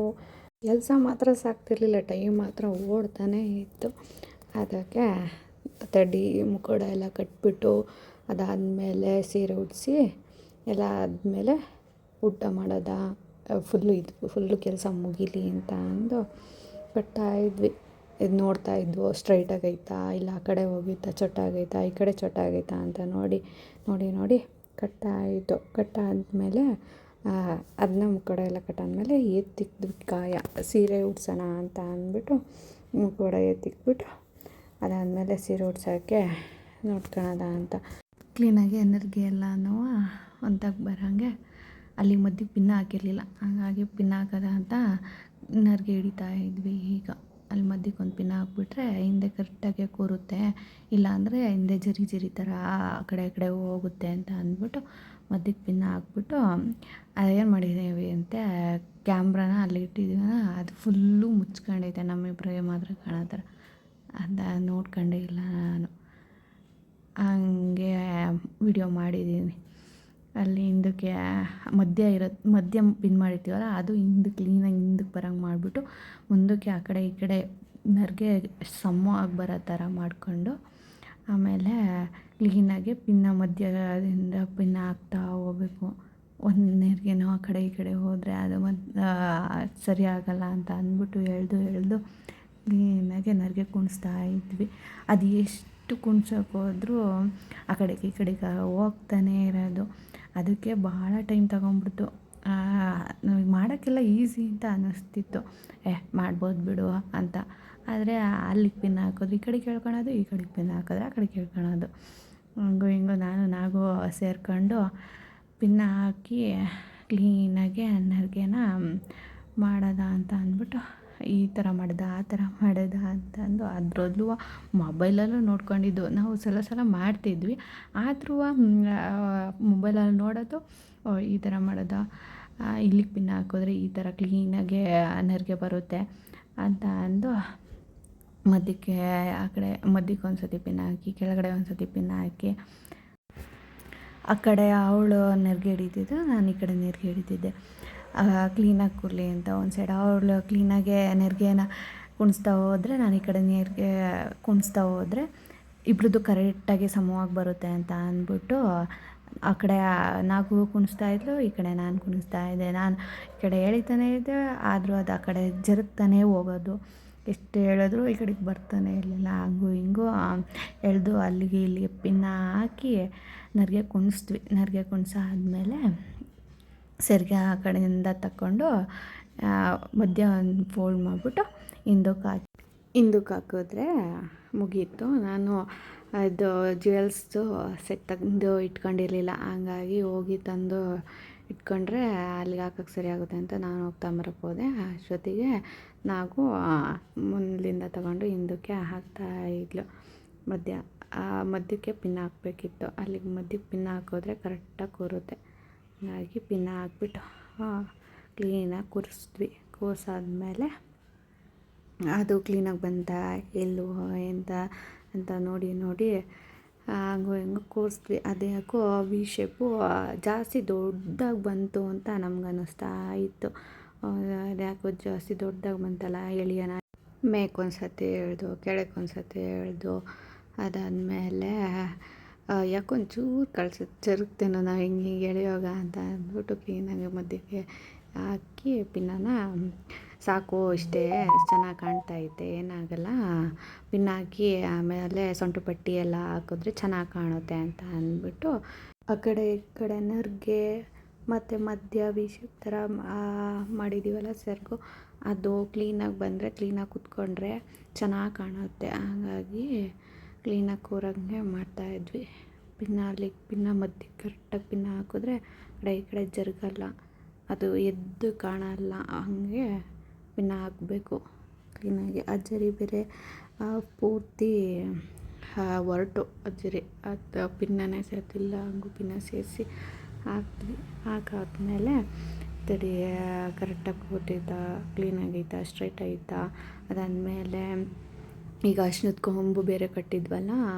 ಕೆಲಸ ಮಾತ್ರ ಸಾಕ್ತಿರ್ಲಿಲ್ಲ, ಟೈಮ್ ಮಾತ್ರ ಓಡ್ತಾನೇ ಇತ್ತು. ಅದಕ್ಕೆ ತಡಿ ಮುಖೋಡ ಎಲ್ಲ ಕಟ್ಬಿಟ್ಟು ಅದಾದಮೇಲೆ ಸೀರೆ ಉಡಿಸಿ ಎಲ್ಲ ಆದಮೇಲೆ ಊಟ ಮಾಡೋದಾ, ಫುಲ್ಲು ಕೆಲಸ ಮುಗೀಲಿ ಅಂತ ಅಂದು ಕಟ್ತಾಯಿದ್ವಿ. ಇದು ನೋಡ್ತಾಯಿದ್ವು ಸ್ಟ್ರೈಟಾಗೈತಾ, ಇಲ್ಲ ಆ ಕಡೆ ಹೋಗಿತ್ತಾ, ಚೊಟ್ಟಾಗೈತಾ, ಈ ಕಡೆ ಚೊಟ್ಟಾಗೈತಾ ಅಂತ ನೋಡಿ ಕಟ್ತಾಯಿದ್ದು. ಕಟ್ಟಾದ್ಮೇಲೆ ಅದನ್ನ ಮುಖೋಡ ಎಲ್ಲ ಕಟ್ಟಾದ್ಮೇಲೆ ಎತ್ತಿಕ್ದ್ವಿ ಕಾಯ. ಸೀರೆ ಉಡ್ಸೋಣ ಅಂತ ಅಂದ್ಬಿಟ್ಟು ಮುಖೋಡ ಎತ್ತಿಕ್ಬಿಟ್ಟು ಅದಾದಮೇಲೆ ಸೀರೆ ಉಡ್ಸೋಕ್ಕೆ ನೋಡ್ಕೊಳೋದ ಅಂತ ಕ್ಲೀನಾಗಿ ಎನರ್ಗಿ ಎಲ್ಲನೂ ಒಂದಾಗಿ ಬರೋಂಗೆ ಅಲ್ಲಿ ಮಧ್ಯಕ್ಕೆ ಪಿನ್ನ ಹಾಕಿರಲಿಲ್ಲ, ಹಾಗಾಗಿ ಪಿನ್ ಹಾಕೋದ ಅಂತ ನರ್ಗೆ ಹಿಡಿತಾ ಇದ್ವಿ. ಈಗ ಅಲ್ಲಿ ಮಧ್ಯಕ್ಕೆ ಒಂದು ಪಿನ್ ಹಾಕ್ಬಿಟ್ರೆ ಹಿಂದೆ ಕರೆಕ್ಟಾಗೆ ಕೂರುತ್ತೆ, ಇಲ್ಲಾಂದರೆ ಹಿಂದೆ ಜರಿ ಥರ ಆ ಕಡೆ ಹೋಗುತ್ತೆ ಅಂತ ಅಂದ್ಬಿಟ್ಟು ಮಧ್ಯಕ್ಕೆ ಪಿನ್ ಹಾಕ್ಬಿಟ್ಟು ಏನು ಮಾಡಿದ್ದೀವಿ ಅಂತ ಕ್ಯಾಮ್ರಾನ ಅಲ್ಲಿ ಇಟ್ಟಿದ್ದೀವಿ. ಅದು ಫುಲ್ಲು ಮುಚ್ಕೊಂಡೈತೆ, ನಮ್ಮಿಬ್ಬರಿಗೆ ಮಾತ್ರ ಕಾಣೋ ಥರ. ಅದು ನೋಡ್ಕೊಂಡೇ ಇಲ್ಲ ನಾನು, ಹಂಗೆ ವಿಡಿಯೋ ಮಾಡಿದ್ದೀನಿ. ಅಲ್ಲಿ ಹಿಂದಕ್ಕೆ ಮಧ್ಯ ಪಿನ್ ಮಾಡಿರ್ತೀವಲ್ಲ, ಅದು ಕ್ಲೀನಾಗಿ ಹಿಂದಕ್ಕೆ ಬರೋಂಗೆ ಮಾಡಿಬಿಟ್ಟು ಮುಂದಕ್ಕೆ ಆ ಕಡೆ ಈ ಕಡೆ ನರ್ಗೆ ಸಮವಾಗಿ ಬರೋ ಥರ ಮಾಡಿಕೊಂಡು ಆಮೇಲೆ ಕ್ಲೀನಾಗಿ ಮಧ್ಯದಿಂದ ಪಿನ್ನ ಹಾಕ್ತಾ ಹೋಗ್ಬೇಕು. ಒಂದು ನೆರಿಗೆನೋ ಆ ಕಡೆ ಈ ಕಡೆ ಹೋದರೆ ಅದು ಸರಿ ಆಗೋಲ್ಲ ಅಂತ ಅಂದ್ಬಿಟ್ಟು ಎಳೆದು ಕ್ಲೀನಾಗೆ ನರ್ಗೆ ಕುಣಿಸ್ತಾ ಇದ್ವಿ. ಅದು ಎಷ್ಟು ಕುಣ್ಸೋಕೆ ಹೋದ್ರೂ ಆ ಕಡೆಗೆ ಈ ಕಡೆಗೆ ಹೋಗ್ತಾನೇ ಇರೋದು. ಅದಕ್ಕೆ ಭಾಳ ಟೈಮ್ ತಗೊಂಬಿಡ್ತು. ನಮಗೆ ಮಾಡೋಕ್ಕೆಲ್ಲ ಈಸಿ ಅಂತ ಅನ್ನಿಸ್ತಿತ್ತು, ಮಾಡ್ಬೋದು ಬಿಡು ಅಂತ. ಆದರೆ ಅಲ್ಲಿಗೆ ಪಿನ್ ಹಾಕೋದು, ಈ ಕಡೆಗೆ ಕೇಳ್ಕೊಳೋದು, ಈ ಕಡೆಗೆ ಪಿನ್ ಹಾಕಿದ್ರೆ ಆ ಕಡೆಗೆ ಕೇಳ್ಕೊಳೋದು. ಹಂಗೋ ಹಿಂಗೋ ನಾವು ಸೇರ್ಕೊಂಡು ಪಿನ್ನ ಹಾಕಿ ಕ್ಲೀನಾಗೆ ನರ್ಗೆನ ಮಾಡೋದ ಅಂತ ಅಂದ್ಬಿಟ್ಟು ಈ ಥರ ಮಾಡೋದ ಆ ಥರ ಮಾಡೋದ ಅಂತಂದು ಅದರಲ್ಲೂ ಮೊಬೈಲಲ್ಲೂ ನೋಡ್ಕೊಂಡಿದ್ದು. ನಾವು ಸಲ ಮಾಡ್ತಿದ್ವಿ, ಆದರೂ ಮೊಬೈಲಲ್ಲಿ ನೋಡೋದು, ಈ ಥರ ಮಾಡೋದ, ಇಲ್ಲಿಗೆ ಪಿನ್ ಹಾಕಿದ್ರೆ ಈ ಥರ ಕ್ಲೀನಾಗೆ ನರ್ಗೆ ಬರುತ್ತೆ ಅಂತ ಅಂದು ಮಧ್ಯಕ್ಕೆ ಆ ಕಡೆ ಮಧ್ಯಕ್ಕೆ ಒಂದು ಸತಿ ಪಿನ್ ಹಾಕಿ, ಕೆಳಗಡೆ ಒಂದು ಸತಿ ಪಿನ್ ಹಾಕಿ, ಆ ಕಡೆ ಅವಳು ನೆರಿಗೆ ಹಿಡಿತಿದ್ದು, ನಾನು ಈ ಕಡೆ ನೆರಿಗೆ ಹಿಡಿತಿದ್ದೆ. ಕ್ಲೀನಾಗಿ ಕೂರಲಿ ಅಂತ ಒಂದು ಸೈಡ್ ಅವಳು ಕ್ಲೀನಾಗೆ ನೆರಿಗೆನ ಕುಣಿಸ್ತಾ ಹೋದರೆ, ನಾನು ಈ ಕಡೆ ನೆರಿಗೆ ಕುಣಿಸ್ತಾ ಹೋದರೆ ಇಬ್ರದ್ದು ಕರೆಕ್ಟಾಗಿ ಸಮವಾಗಿ ಬರುತ್ತೆ ಅಂತ ಅಂದ್ಬಿಟ್ಟು ಆ ಕಡೆ ನಾಗು ಕುಣಿಸ್ತಾ ಇದ್ಲು, ಈ ಕಡೆ ನಾನು ಕುಣಿಸ್ತಾ ಇದ್ದೆ. ನಾನು ಈ ಕಡೆ ಎಳಿತಾನೇ ಇದ್ದೆ, ಆದರೂ ಅದು ಆ ಕಡೆ ಜರುಗ್ತಾನೇ ಹೋಗೋದು. ಎಷ್ಟು ಹೇಳಿದ್ರು ಈ ಕಡೆಗೆ ಬರ್ತಾನೆ ಇರಲಿಲ್ಲ. ಹಂಗೂ ಹಿಂಗೂ ಎಳೆದು ಅಲ್ಲಿಗೆ ಇಲ್ಲಿಗೆ ಪಿನ್ನ ಹಾಕಿ ನರ್ಗೆ ಕುಣಿಸ್ದ್ವಿ. ನರ್ಗೆ ಕುಣಿಸಾದ್ಮೇಲೆ ಸೆರ್ಗೆ ಆ ಕಡೆಯಿಂದ ತಗೊಂಡು ಮಧ್ಯ ಒಂದು ಫೋಲ್ಡ್ ಮಾಡಿಬಿಟ್ಟು ಹಿಂದಕ್ಕೆ ಹಾಕಿದ್ರೆ ಮುಗೀತು. ನಾನು ಅದು ಜ್ಯುವೆಲ್ಸ್ದು ಸೆಟ್ ತಂದು ಇಟ್ಕೊಂಡಿರಲಿಲ್ಲ, ಹಂಗಾಗಿ ಹೋಗಿ ತಂದು ಇಟ್ಕೊಂಡ್ರೆ ಅಲ್ಲಿಗೆ ಹಾಕೋಕ್ಕೆ ಸರಿ ಆಗುತ್ತೆ ಅಂತ ನಾನು ಹೋಗ್ತಾಂಬರಕ್ಕೆ ಹೋದೆ. ಅಷ್ಟೊತ್ತಿಗೆ ನಾವು ಮುಂದಿಂದ ತಗೊಂಡು ಹಿಂದಕ್ಕೆ ಹಾಕ್ತಾಯಿದ್ಲು. ಮಧ್ಯಕ್ಕೆ ಪಿನ್ ಹಾಕಬೇಕಿತ್ತು, ಅಲ್ಲಿಗೆ ಮಧ್ಯಕ್ಕೆ ಪಿನ್ ಹಾಕಿದ್ರೆ ಕರೆಕ್ಟಾಗಿ ಕೂರುತ್ತೆ. ಹಾಗಾಗಿ ಪಿನ್ ಹಾಕ್ಬಿಟ್ಟು ಕ್ಲೀನಾಗಿ ಕೂರಿಸಿದ್ವಿ. ಕೂರಿಸಾದ್ಮೇಲೆ ಅದು ಕ್ಲೀನಾಗಿ ಬಂತ ಎಲ್ಲೋ ಅಂತ ನೋಡಿ ಹಂಗೋ ಹಿಂಗೋ ಕೂರಿಸಿದ್ವಿ. ಅದು ಯಾಕೋ ವಿ ಶೇಪು ಜಾಸ್ತಿ ದೊಡ್ಡದಾಗಿ ಬಂತು ಅಂತ ನಮ್ಗೆ ಅನ್ನಿಸ್ತಾ ಇತ್ತು. ಅದು ಯಾಕೋ ಜಾಸ್ತಿ ದೊಡ್ಡದಾಗಿ ಬಂತಲ್ಲ, ಎಳಿಯೋಣ ಮೇಕೊಂದು ಸತಿ ಎಳೆದು ಕೆಳಗೊಂದು ಸತಿ ಎಳೆದು ಅದಾದಮೇಲೆ ಯಾಕೊಂಚೂರು ಜರುಗ್ತೇನೋ ನಾವು ಹಿಂಗೆ ಎಳೆಯೋಗ ಅಂತ ಅಂದ್ಬಿಟ್ಟು ಕ್ಲೀನಾಗಿ ಮಧ್ಯಕ್ಕೆ ಹಾಕಿ ಪಿನ್ನನ ಸಾಕು ಇಷ್ಟೇ ಚೆನ್ನಾಗಿ ಕಾಣ್ತೈತೆ ಏನಾಗಲ್ಲ ಪಿನ್ ಹಾಕಿ ಆಮೇಲೆ ಸೊಂಟು ಪಟ್ಟಿ ಎಲ್ಲ ಹಾಕಿದ್ರೆ ಚೆನ್ನಾಗಿ ಕಾಣುತ್ತೆ ಅಂತ ಅಂದ್ಬಿಟ್ಟು ಆ ಕಡೆ ಈ ಕಡೆ ನರ್ಗೆ ಮತ್ತು ಮಧ್ಯ ವಿ ಶೇಪ್ ಥರ ಮಾಡಿದ್ದೀವಲ್ಲ ಸೆರಗು ಅದು ಕ್ಲೀನಾಗಿ ಬಂದರೆ ಕ್ಲೀನಾಗಿ ಕುತ್ಕೊಂಡ್ರೆ ಚೆನ್ನಾಗಿ ಕಾಣುತ್ತೆ. ಹಾಗಾಗಿ ಕ್ಲೀನಾಗಿ ಕೂರಂಗೆ ಮಾಡ್ತಾಯಿದ್ವಿ. ಪಿನ್ನ ಮಧ್ಯಕ್ಕೆ ಕರೆಕ್ಟಾಗಿ ಪಿನ್ನ ಹಾಕಿದ್ರೆ ಕಡೆ ಈ ಕಡೆ ಜರುಗಲ್ಲ, ಅದು ಎದ್ದು ಕಾಣಲ್ಲ. ಹಾಗೆ ಪಿನ್ನ ಹಾಕಬೇಕು ಕ್ಲೀನಾಗಿ. ಅಜ್ಜರಿ ಬೇರೆ ಪೂರ್ತಿ ಹೊರಟು ಅಜ್ಜರಿ ಅದು ಪಿನ್ನನೇ ಸೇರ್ತಿಲ್ಲ, ಹಂಗೂ ಪಿನ್ನ ಸೇರಿಸಿ ಹಾಕಿದ್ವಿ. ಹಾಕಾದ್ಮೇಲೆ ತಡಿ ಕರೆಕ್ಟಾಗಿ ಕೂತೈತಾ, ಕ್ಲೀನಾಗೈತಾ, ಸ್ಟ್ರೈಟ್ ಆಯಿತಾ. ಅದಾದಮೇಲೆ ಈಗ ಅರ್ಶಿನದ ಕೊಂಬು ಬೇರೆ ಕಟ್ಟಿದ್ವಲ್ಲ,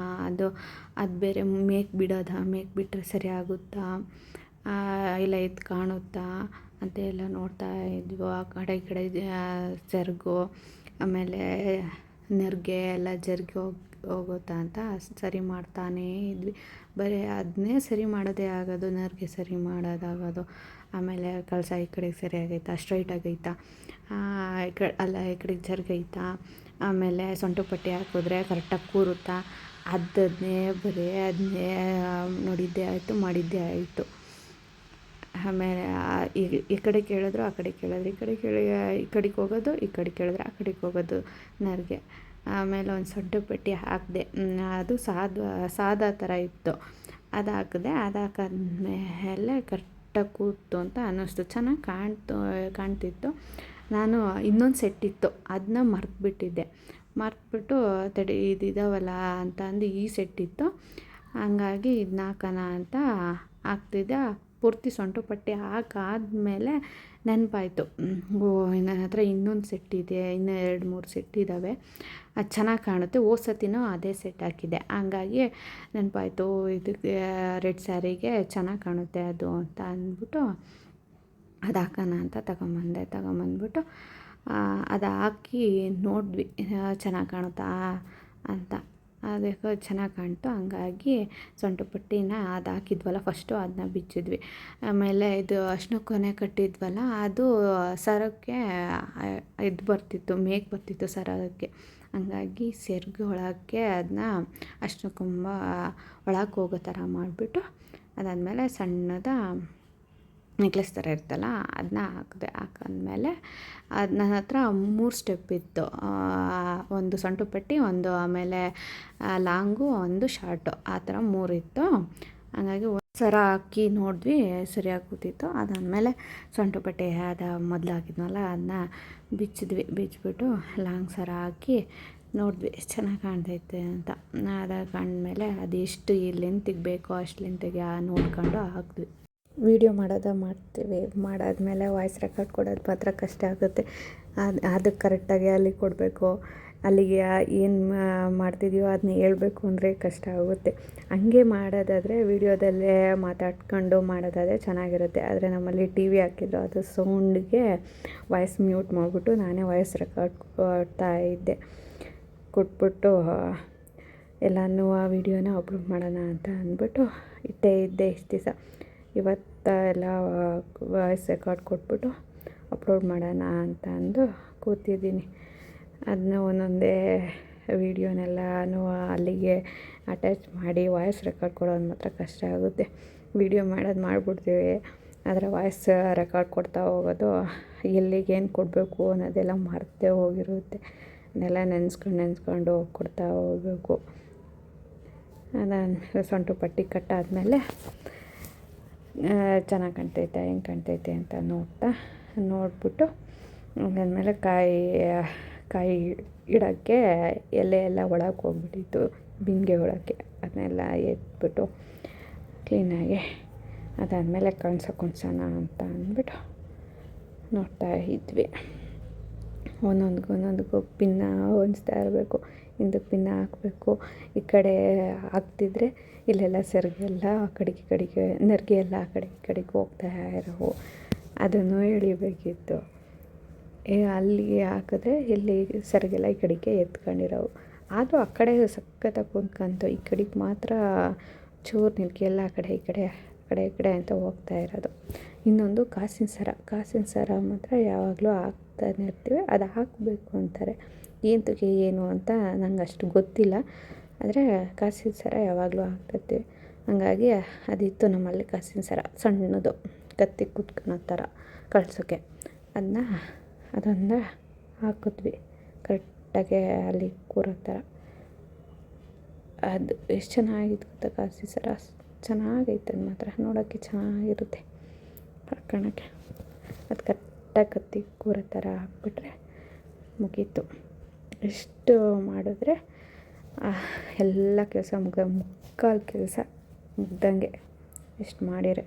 ಅದು ಬೇರೆ ಮೇಕ್ ಬಿಡೋದಾ, ಮೇಕ್ ಬಿಟ್ಟರೆ ಸರಿ ಆಗುತ್ತಾ ಇಲ್ಲ ಎದ್ದು ಕಾಣುತ್ತಾ ಅಂತ ಎಲ್ಲ ನೋಡ್ತಾ ಇದ್ವಿ. ಆ ಕಡೆ ಈ ಕಡೆ ಸೆರಗು ಆಮೇಲೆ ನೆರಿಗೆ ಎಲ್ಲ ಜರುಗಿ ಹೋಗುತ್ತಾ ಅಂತ ಸರಿ ಮಾಡ್ತಾನೇ ಇದ್ವಿ. ಬರೀ ಅದನ್ನೇ ಸರಿ ಮಾಡೋದೇ ಆಗೋದು, ನೆರಿಗೆ ಸರಿ ಮಾಡೋದಾಗೋದು. ಆಮೇಲೆ ಕಳಸ ಈ ಕಡೆಗೆ ಸರಿ ಆಗೈತಾ, ಸ್ಟ್ರೈಟ್ ಆಗೈತಾ, ಈ ಕಡೆಗೆ ಜರುಗೈತಾ, ಆಮೇಲೆ ಸೊಂಟು ಪಟ್ಟಿ ಹಾಕಿದ್ರೆ ಕರೆಕ್ಟಾಗಿ ಕೂರುತ್ತಾ, ಅದನ್ನೇ ನೋಡಿದ್ದೇ ಆಯಿತು, ಮಾಡಿದ್ದೇ ಆಯಿತು. ಆಮೇಲೆ ಈ ಕಡೆ ಕೇಳಿದ್ರು ಆ ಕಡೆ ಕೇಳಿದ್ರು, ಈ ಕಡೆಗೆ ಹೋಗೋದು, ಈ ಕಡೆ ಕೇಳಿದ್ರೆ ಆ ಕಡೆಗೆ ಹೋಗೋದು ನೆರಿಗೆ. ಆಮೇಲೆ ಒಂದು ಸೊಂಟು ಪಟ್ಟಿ ಹಾಕಿದೆ, ಅದು ಸಾದಾ ಥರ ಇತ್ತು, ಅದು ಹಾಕಿದೆ. ಅದು ಹಾಕಾದ್ಮೇಲೆ ಕರೆಕ್ಟಾಗಿ ಕೂತು ಅಂತ ಅನ್ನಿಸ್ತು, ಚೆನ್ನಾಗಿ ಕಾಣ್ತಿತ್ತು. ನಾನು ಇನ್ನೊಂದು ಸೆಟ್ ಇತ್ತು, ಅದನ್ನ ಮರೆತುಬಿಟ್ಟು ತಡಿ ಇದಾವಲ್ಲ ಅಂತ ಅಂದು ಈ ಸೆಟ್ ಇತ್ತು. ಹಂಗಾಗಿ ಇದನ್ನ ಹಾಕೋಣ ಅಂತ ಹಾಕ್ತಿದ್ದೆ. ಪೂರ್ತಿ ಸೊಂಟು ಪಟ್ಟಿ ಹಾಕಾದ್ಮೇಲೆ ನೆನಪಾಯಿತು, ನನ್ನ ಹತ್ರ ಇನ್ನೊಂದು ಸೆಟ್ ಇದೆ, ಇನ್ನೂ 2-3 ಸೆಟ್ ಇದ್ದಾವೆ, ಅದು ಚೆನ್ನಾಗಿ ಕಾಣುತ್ತೆ. ಸತಿನೂ ಅದೇ ಸೆಟ್ ಹಾಕಿದ್ದೆ. ಹಂಗಾಗಿ ನೆನಪಾಯಿತು, ಇದಕ್ಕೆ ರೆಡ್ ಸ್ಯಾರಿಗೆ ಚೆನ್ನಾಗಿ ಕಾಣುತ್ತೆ ಅದು ಅಂತ ಅಂದ್ಬಿಟ್ಟು ಅದು ಹಾಕೋಣ ಅಂತ ತಗೊಂಬಂದ್ಬಿಟ್ಟು ಅದು ಹಾಕಿ ನೋಡಿದ್ವಿ ಚೆನ್ನಾಗಿ ಕಾಣುತ್ತಾ ಅಂತ. ಅದಕ್ಕೆ ಚೆನ್ನಾಗಿ ಕಾಣ್ತು. ಹಂಗಾಗಿ ಸೊಂಟು ಪಟ್ಟಿನ ಅದು ಹಾಕಿದ್ವಲ್ಲ ಫಸ್ಟು, ಅದನ್ನ ಬಿಚ್ಚಿದ್ವಿ. ಆಮೇಲೆ ಇದು ಅರ್ಶಿನ ಕೊನೆ ಕಟ್ಟಿದ್ವಲ್ಲ, ಅದು ಸರಕ್ಕೆ ಇದು ಬರ್ತಿತ್ತು, ಮೇಕ್ ಬರ್ತಿತ್ತು ಸರಕ್ಕೆ. ಹಂಗಾಗಿ ಸೆರಗು ಒಳಕ್ಕೆ ಅದನ್ನ ಅರ್ಶಿನ ಕೊಂಬ ಒಳಕ್ಕೆ ಹೋಗೋ ಥರ ಮಾಡಿಬಿಟ್ಟು ಅದಾದಮೇಲೆ ಸಣ್ಣದ ನೆಕ್ಲೆಸ್ ಥರ ಇರ್ತಲ್ಲ ಅದನ್ನ ಹಾಕಾದ್ಮೇಲೆ ಅದು ನನ್ನ ಹತ್ರ 3 ಸ್ಟೆಪ್ ಇತ್ತು. ಒಂದು ಸೊಂಟು ಪಟ್ಟಿ, ಒಂದು ಆಮೇಲೆ ಲಾಂಗು, ಒಂದು ಶಾರ್ಟು, ಆ ಥರ 3 ಇತ್ತು. ಹಾಗಾಗಿ ಸರ ಹಾಕಿ ನೋಡಿದ್ವಿ, ಸರಿಯಾಗಿ ಕೂತಿತ್ತು. ಅದಾದಮೇಲೆ ಸೊಂಟು ಪಟ್ಟಿ ಮೊದಲು ಹಾಕಿದ್ವಲ್ಲ ಅದನ್ನ ಬಿಚ್ಚಿಬಿಟ್ಟು ಲಾಂಗ್ ಸರ ಹಾಕಿ ನೋಡಿದ್ವಿ ಚೆನ್ನಾಗಿ ಕಾಣ್ತೈತೆ ಅಂತ. ಅದು ಕಂಡ್ಮೇಲೆ ಅದು ಎಷ್ಟು ಲೆಂತಿಗೆ ಬೇಕೋ ಅಷ್ಟು ಲೆಂತಿಗೆ ನೋಡ್ಕೊಂಡು ಹಾಕಿದ್ವಿ. ವೀಡಿಯೋ ಮಾಡ್ತೀವಿ, ಮಾಡಾದ್ಮೇಲೆ ವಾಯ್ಸ್ ರೆಕಾರ್ಡ್ ಕೊಡೋದು ಮಾತ್ರ ಕಷ್ಟ ಆಗುತ್ತೆ. ಅದಕ್ಕೆ ಕರೆಕ್ಟಾಗಿ ಅಲ್ಲಿಗೆ ಕೊಡಬೇಕು, ಅಲ್ಲಿಗೆ ಏನು ಮಾಡ್ತಿದ್ದೀವೋ ಅದನ್ನ ಹೇಳ್ಬೇಕು ಅಂದರೆ ಕಷ್ಟ ಆಗುತ್ತೆ. ಹಂಗೆ ಮಾಡೋದಾದರೆ ವೀಡಿಯೋದಲ್ಲೇ ಮಾತಾಡ್ಕೊಂಡು ಮಾಡೋದಾದರೆ ಚೆನ್ನಾಗಿರುತ್ತೆ. ಆದರೆ ನಮ್ಮಲ್ಲಿ ಟಿ ವಿ ಹಾಕಿದ್ರು, ಅದು ಸೌಂಡ್ಗೆ ವಾಯ್ಸ್ ಮ್ಯೂಟ್ ಮಾಡಿಬಿಟ್ಟು ನಾನೇ ವಾಯ್ಸ್ ರೆಕಾರ್ಡ್ ಕೊಟ್ಬಿಟ್ಟು ಎಲ್ಲನೂ ಆ ವೀಡಿಯೋನ ಅಪ್ಲೋಡ್ ಮಾಡೋಣ ಅಂತ ಅಂದ್ಬಿಟ್ಟು ಇದ್ದೆ ಇಷ್ಟು ದಿವಸ. ಇವತ್ತೆಲ್ಲ ವಾಯ್ಸ್ ರೆಕಾರ್ಡ್ ಕೊಟ್ಬಿಟ್ಟು ಅಪ್ಲೋಡ್ ಮಾಡೋಣ ಅಂತ ಅಂದು ಕೂತಿದ್ದೀನಿ. ಅದನ್ನ ಒಂದೊಂದೇ ವೀಡಿಯೋನೆಲ್ಲನೂ ಅಲ್ಲಿಗೆ ಅಟ್ಯಾಚ್ ಮಾಡಿ ವಾಯ್ಸ್ ರೆಕಾರ್ಡ್ ಕೊಡೋದು ಮಾತ್ರ ಕಷ್ಟ ಆಗುತ್ತೆ. ವೀಡಿಯೋ ಮಾಡಿಬಿಡ್ತೀವಿ, ಆದರೆ ವಾಯ್ಸ್ ರೆಕಾರ್ಡ್ ಕೊಡ್ತಾ ಹೋಗೋದು ಎಲ್ಲಿಗೇನು ಕೊಡಬೇಕು ಅನ್ನೋದೆಲ್ಲ ಮರ್ತೇ ಹೋಗಿರುತ್ತೆ. ಅದನ್ನೆಲ್ಲ ನೆನೆಸ್ಕೊಂಡು ಕೊಡ್ತಾ ಹೋಗಬೇಕು. ಅದಾದಮೇಲೆ ಸೊಂಟು ಪಟ್ಟಿ ಕಟ್ಟಾದಮೇಲೆ ಚೆನ್ನಾಗಿ ಕಾಣ್ತೈತೆ, ಹೆಂಗೆ ಕಾಣ್ತೈತೆ ಅಂತ ನೋಡ್ಬಿಟ್ಟು ಅದಾದಮೇಲೆ ಕಾಯಿ ಇಡೋಕ್ಕೆ ಎಲೆ ಎಲ್ಲ ಒಳಗೆ ಹೋಗ್ಬಿಟ್ಟಿತ್ತು, ಬಿಂದಿಗೆ ಒಳಕ್ಕೆ. ಅದನ್ನೆಲ್ಲ ಎತ್ಬಿಟ್ಟು ಕ್ಲೀನಾಗಿ ಅದಾದಮೇಲೆ ಕಣ್ಸೋಣ ಅಂತ ಅಂದ್ಬಿಟ್ಟು ನೋಡ್ತಾ ಇದ್ವಿ. ಒಂದೊಂದಕ್ಕೂ ಪಿನ್ನ ಹೊಂದಿಸ್ತಾ ಇರಬೇಕು, ಹಿಂದಕ್ಕೆ ಪಿನ್ನ ಹಾಕಬೇಕು. ಈ ಕಡೆ ಹಾಕ್ತಿದ್ರೆ ಇಲ್ಲೆಲ್ಲ ಸೆರಗೆಲ್ಲ ಆ ಕಡೆಗೆ ನೆರಿಗೆ ಎಲ್ಲ ಆ ಕಡೆಗೆ ಹೋಗ್ತಾ ಇರೋವು, ಅದನ್ನು ಎಳಿಬೇಕಿತ್ತು. ಅಲ್ಲಿ ಹಾಕಿದ್ರೆ ಇಲ್ಲಿ ಸರಿಗೆಲ್ಲ ಈ ಕಡೆಗೆ ಎತ್ಕೊಂಡಿರೋವು. ಆದರೂ ಆ ಕಡೆ ಸಖತ್ತಾಗಿ ಕುಂತ್ಕೊಂತು, ಈ ಕಡೆಗೆ ಮಾತ್ರ ಚೂರು ನಿಲ್ಕೆ ಎಲ್ಲ ಆ ಕಡೆ ಈ ಕಡೆ ಅಂತ ಹೋಗ್ತಾ ಇರೋದು. ಇನ್ನೊಂದು ಕಾಸಿನ ಸರ ಮಾತ್ರ ಯಾವಾಗಲೂ ಹಾಕ್ತಾನೆ ಇರ್ತೀವಿ. ಅದು ಹಾಕಬೇಕು ಅಂತಾರೆ, ಏಂತಕ್ಕೆ ಏನು ಅಂತ ನಂಗೆ ಅಷ್ಟು ಗೊತ್ತಿಲ್ಲ. ಆದರೆ ಕಾಸಿನ ಸರ ಯಾವಾಗಲೂ ಹಾಕ್ತಿರ್ತೀವಿ. ಹಂಗಾಗಿ ಅದಿತ್ತು ನಮ್ಮಲ್ಲಿ ಕಾಸಿನ ಸರ, ಸಣ್ಣದು ಕತ್ತಿ ಕುತ್ಕೊಳ್ಳೋ ಥರ ಕಳ್ಸೋಕ್ಕೆ. ಅದನ್ನು ಹಾಕಿದ್ವಿ ಕರೆಕ್ಟಾಗೆ ಅಲ್ಲಿ ಕೂರೋ ಥರ. ಅದು ಎಷ್ಟು ಚೆನ್ನಾಗಿತ್ತು ಗೊತ್ತಾ ಕಾಸಿನ ಸರ, ಚೆನ್ನಾಗೈತೆ. ಅದು ಮಾತ್ರ ನೋಡೋಕ್ಕೆ ಚೆನ್ನಾಗಿರುತ್ತೆ ಹಾಕ್ಕೊಳ್ಳೋಕ್ಕೆ. ಅದು ಕರೆಕ್ಟಾಗಿ ಕತ್ತಿ ಕೂರೋ ಥರ ಹಾಕ್ಬಿಟ್ರೆ ಮುಗೀತು. ಎಷ್ಟು ಮಾಡಿದ್ರೆ ಎಲ್ಲ ಕೆಲಸ ಮುಕ್ಕಾಲು ಕೆಲಸ ಮುಗ್ದಂಗೆ. ಎಷ್ಟು ಮಾಡಿರೆ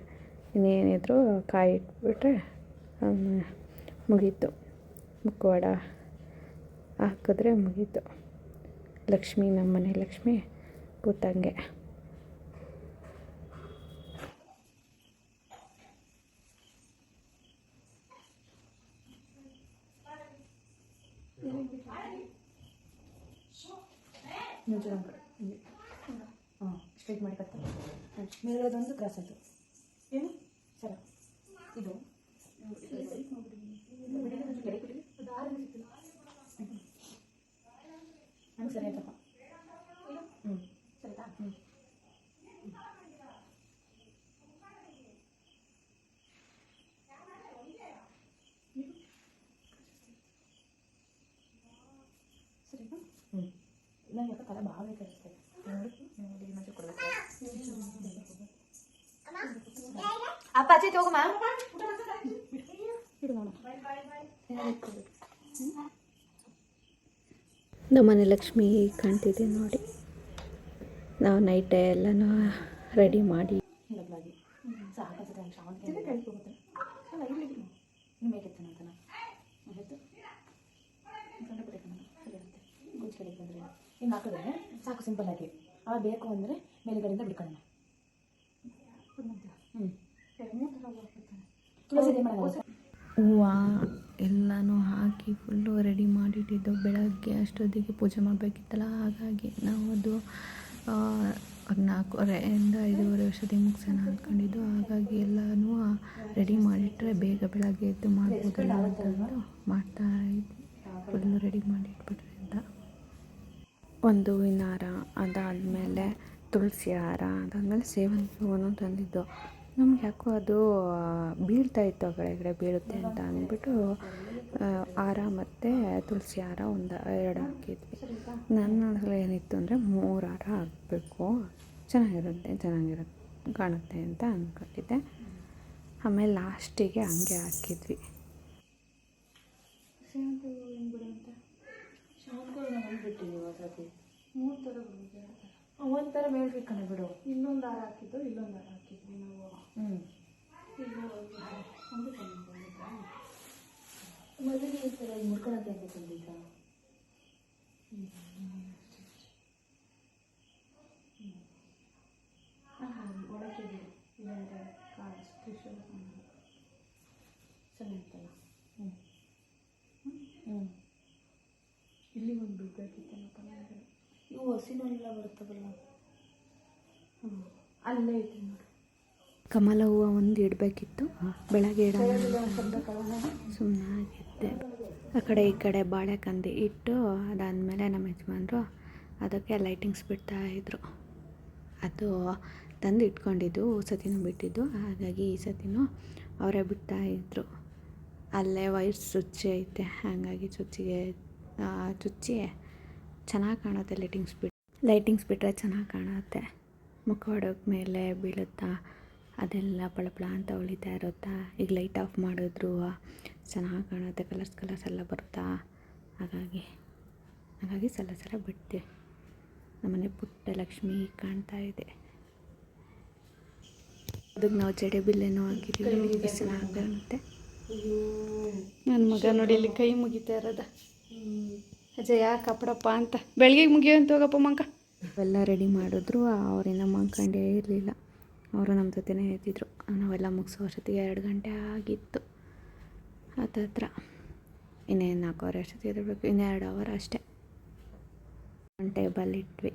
ಇನ್ನೇನಿದ್ರು ಕಾಯಿ ಇಟ್ಬಿಟ್ರೆ ಮುಗೀತು. ಮುಖವಾಡ ಹಾಕಿದ್ರೆ ಮುಗೀತು. ಲಕ್ಷ್ಮಿ, ನಮ್ಮನೆ ಲಕ್ಷ್ಮಿ ಕೂತಂಗೆ. ಹಾಂ, ಸ್ಟ್ರೈಟ್ ಮಾಡಿ ಕತ್ತ ಮೇಲೊಂದು ಕ್ರಾಸ್ ಆಯಿತು. ಏನು ಸರ ಇದು ಹಂಗೆ ಸರಿ ಆಯ್ತಪ್ಪ. ಸರಿತಾ? ನಂಗೆ ಯಾಕೆ ತಲೆ ಭಾಳ ಬೇಕಾಗಿರ್ತದೆ. ಅಪ್ಪ ಆಚೆ ಹೋಗಮ್ಮ. ನಮ್ಮನೆ ಲಕ್ಷ್ಮಿ ಕಾಣ್ತಿದೆ ನೋಡಿ. ನಾವು ನೈಟೇ ಎಲ್ಲನೂ ರೆಡಿ ಮಾಡಿ ಹಿಂಗೆ ಹಾಕಿದ್ರೆ ಸಾಕು, ಸಿಂಪಲ್ ಆಗಿ. ಅವಾಗ ಬೇಕು ಅಂದರೆ ಮೇಲುಗಡೆಯಿಂದ ಬಿಡ್ಕೊಳ್ಳೋಣ. ತುಳಸಿ ಹೂವು ಎಲ್ಲನೂ ಹಾಕಿ ಫುಲ್ಲು ರೆಡಿ ಮಾಡಿಟ್ಟಿದ್ದು. ಬೆಳಗ್ಗೆ ಅಷ್ಟೊತ್ತಿಗೆ ಪೂಜೆ ಮಾಡಬೇಕಿತ್ತಲ್ಲ, ಹಾಗಾಗಿ ನಾವು ಅದು 4:30ಇಂದ 5:30 ವರ್ಷದಿಗೆ ಮುಗಿಸೋಣ ಅಂದ್ಕೊಂಡಿದ್ದು. ಹಾಗಾಗಿ ಎಲ್ಲನೂ ರೆಡಿ ಮಾಡಿಟ್ರೆ ಬೇಗ ಬೆಳಗ್ಗೆ ಎದ್ದು ಮಾಡ್ಬೋದಲ್ಲ ಅಂತಂದು ಮಾಡ್ತಾಯಿದ್ವಿ. ಫುಲ್ಲು ರೆಡಿ ಮಾಡಿ ಇಟ್ಬಿಟ್ರೆ ಅಂತ. ಒಂದು ಹೂವಿನ ಹಾರ, ಅದಾದಮೇಲೆ ತುಳಸಿ ಹಾರ, ಅದಾದಮೇಲೆ ಸೇವಂತಿಗೆ ಹೂವನ್ನು ತಂದಿದ್ದು. ನಮ್ಗೆ ಯಾಕೋ ಅದು ಬೀಳ್ತಾಯಿತ್ತು, ಆ ಕಡೆ ಬೀಳುತ್ತೆ ಅಂತ ಅಂದ್ಬಿಟ್ಟು ಹಾರ ಮತ್ತು ತುಳಸಿ ಹಾರ 2 ಹಾಕಿದ್ವಿ. ನನ್ನ ಏನಿತ್ತು ಅಂದರೆ 3 ಹಾರ ಹಾಕಬೇಕು, ಚೆನ್ನಾಗಿರುತ್ತೆ ಕಾಣುತ್ತೆ ಅಂತ ಅಂದ್ಕೊಂಡಿದ್ದೆ. ಆಮೇಲೆ ಲಾಸ್ಟಿಗೆ ಹಂಗೆ ಹಾಕಿದ್ವಿ. ಒಂಥರ ಮೇಲೆ ಇಟ್ಕೊಂಡು ಬಿಡು. ಇನ್ನೊಂದು ಹಾರ ಹಾಕಿದ್ದು, ಇಲ್ಲೊಂದು ಹಾರ ಹಾಕಿದ್ವಿ ನಾವು. ಮೊದಲಿಗೆ ಈ ಥರ ಮುಡ್ಕೊಳಕ್ಕೆ ಅಂತ ತಂದಿದ್ದ. ಒಳಗೆ ಇಲ್ಲಂದ್ರೆ ತ್ರಿಶೂಲ ಚೆನ್ನಾಗಿತ್ತಲ್ಲ. ಇಲ್ಲಿ ಒಂದು ಬಿಡಬೇಕಿತ್ತು ಮತ್ತೆ. ಇವು ಹಸಿನೆಲ್ಲ ಬರುತ್ತವಲ್ಲ, ಅಲ್ಲೇ ಐತೆ ನೋಡಿ. ಕಮಲ ಹೂವು ಒಂದು ಇಡಬೇಕಿತ್ತು, ಬೆಳಗ್ಗೆ ಸುಮ್ಮನೆ ಆಗಿದ್ದೆ. ಆ ಕಡೆ ಈ ಕಡೆ ಬಾಳೆಕಂದಿ ಇಟ್ಟು ಅದಾದಮೇಲೆ ನಮ್ಮ ಯಜಮಾನ್ರು ಅದಕ್ಕೆ ಲೈಟಿಂಗ್ಸ್ ಬಿಡ್ತಾಯಿದ್ರು. ಅದು ತಂದು ಇಟ್ಕೊಂಡಿದ್ದು, ಸತಿನೂ ಬಿಟ್ಟಿದ್ದು. ಹಾಗಾಗಿ ಈ ಸತಿನೂ ಅವರೇ ಬಿಡ್ತಾಯಿದ್ರು. ಅಲ್ಲೇ ವೈರ್ ಸ್ವಿಚ್ ಐತೆ, ಹಾಗಾಗಿ ಚುಚ್ಚಿ ಚೆನ್ನಾಗಿ ಕಾಣುತ್ತೆ. ಲೈಟಿಂಗ್ಸ್ ಬಿಟ್ಟರೆ ಚೆನ್ನಾಗಿ ಕಾಣುತ್ತೆ. ಮುಖವಾಡದ ಮೇಲೆ ಬೀಳುತ್ತಾ ಅದೆಲ್ಲ ಪಳಪಳ ಅಂತ ಹೊಳಿತಾ ಇರುತ್ತಾ. ಈಗ ಲೈಟ್ ಆಫ್ ಮಾಡಿದ್ರು ಚೆನ್ನಾಗಿ ಕಾಣುತ್ತೆ, ಕಲರ್ಸ್ ಎಲ್ಲ ಬರುತ್ತಾ. ಹಾಗಾಗಿ ಸಲ ಬಿಡ್ತೀವಿ. ನಮ್ಮನೆ ಪುಟ್ಟ ಲಕ್ಷ್ಮಿ ಕಾಣ್ತಾ ಇದೆ. ಅದಕ್ಕೆ ನಾವು ಜಡೆ ಬಿಲ್ಲೇನೋ ಹಾಕಿದ್ದೀವಿ, ಚೆನ್ನಾಗಿ ಕಾಣುತ್ತೆ. ನನ್ನ ಮಗ ನೋಡಿ ಇಲ್ಲಿ ಕೈ ಮುಗಿತಾ ಇರೋದ. ಅಜಯ್ ಯಾಕಪ್ಪಡಪ್ಪ ಅಂತ ಬೆಳಗ್ಗೆ ಮುಗಿಯೋ ಅಂತ ಹೋಗಪ್ಪ ಮಂಕ. ಅವೆಲ್ಲ ರೆಡಿ ಮಾಡಿದ್ರು, ಅವರಿಂದ ಮಂಕಂಡೇ ಇರಲಿಲ್ಲ. ಅವರು ನಮ್ಮ ಜೊತೆನೇ ಇರ್ತಿದ್ರು. ನಾವೆಲ್ಲ ಮುಗಿಸೋ ವರ್ಷತ್ತಿಗೆ 2 ಗಂಟೆ ಆಗಿತ್ತು ಹತ್ರ. ಇನ್ನೇನು 4 ಅವರ್ ಅಷ್ಟೊತ್ತಿಗೆ ಎದ್ದೇಳಬೇಕು. ಇನ್ನೂ 2 ಅವರ್ ಅಷ್ಟೇ. ಒಂದು ಟೇಬಲ್ ಇಟ್ವಿ.